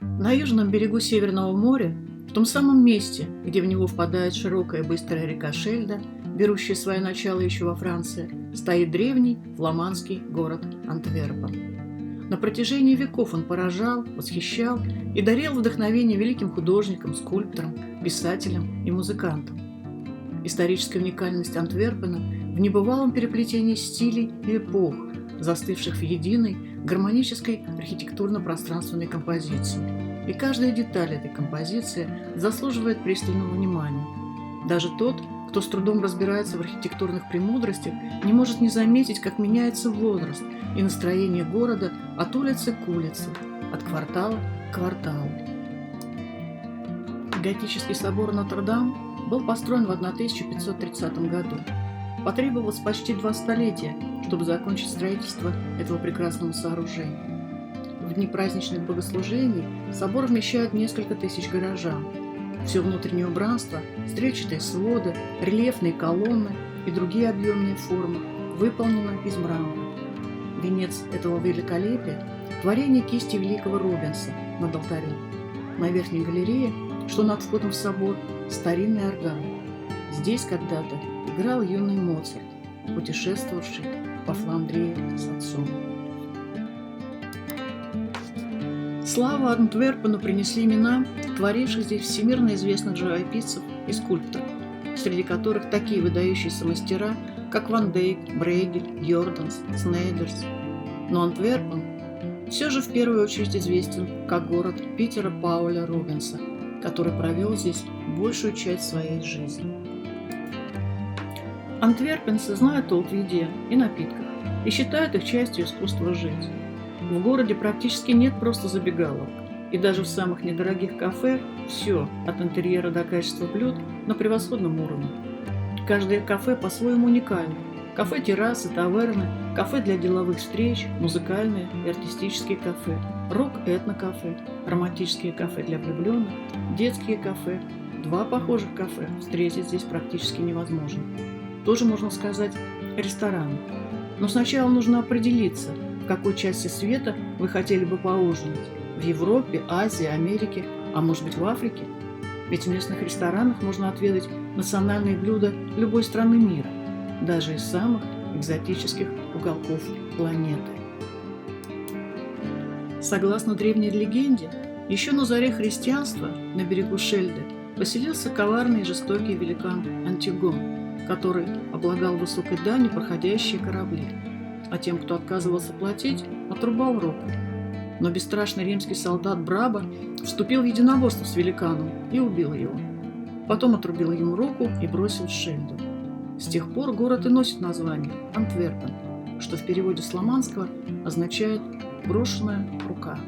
На южном берегу Северного моря, в том самом месте, где в него впадает широкая быстрая река Шельда, берущая свое начало еще во Франции, стоит древний фламандский город Антверпен. На протяжении веков он поражал, восхищал и дарил вдохновение великим художникам, скульпторам, писателям и музыкантам. Историческая уникальность Антверпена в небывалом переплетении стилей и эпох, застывших в единой гармонической архитектурно-пространственной композиции. И каждая деталь этой композиции заслуживает пристального внимания. Даже тот, кто с трудом разбирается в архитектурных премудростях, не может не заметить, как меняется возраст и настроение города от улицы к улице, от квартала к кварталу. Готический собор Нотр-Дам был построен в 1530 году. Потребовалось почти 2 столетия, чтобы закончить строительство этого прекрасного сооружения. В дни праздничных богослужений собор вмещает несколько тысяч горожан. Все внутреннее убранство, стрельчатые своды, рельефные колонны и другие объемные формы выполнено из мрамора. Венец этого великолепия – творение кисти великого Рубенса над алтарем. На верхней галерее, что над входом в собор, старинный орган. Здесь когда-то играл юный Моцарт, путешествовавший по Фландрии с отцом. Славу Антверпену принесли имена творивших здесь всемирно известных живописцев и скульпторов, среди которых такие выдающиеся мастера, как Ван Дейк, Брейгель, Йорданс, Снейдерс. Но Антверпен все же в первую очередь известен как город Питера Пауля Рубенса, который провел здесь большую часть своей жизни. Антверпенцы знают толк в еде и напитках и считают их частью искусства жить. В городе практически нет просто забегаловок, и даже в самых недорогих кафе все, от интерьера до качества блюд, на превосходном уровне. Каждое кафе по-своему уникально. Кафе-террасы, таверны, кафе для деловых встреч, музыкальные и артистические кафе, рок-этно-кафе, романтические кафе для влюбленных, детские кафе. 2 похожих кафе встретить здесь практически невозможно. Тоже можно сказать рестораны. Но сначала нужно определиться, в какой части света вы хотели бы поужинать. В Европе, Азии, Америке, а может быть в Африке? Ведь в местных ресторанах можно отведать национальные блюда любой страны мира, даже из самых экзотических уголков планеты. Согласно древней легенде, еще на заре христианства на берегу Шельды поселился коварный и жестокий великан Антигон, который облагал высокой данью проходящие корабли, а тем, кто отказывался платить, отрубал руку. Но бесстрашный римский солдат Браба вступил в единоборство с великаном и убил его. Потом отрубил ему руку и бросил в Шельду. С тех пор город и носит название Антверпен, что в переводе с фламандского означает «брошенная рука».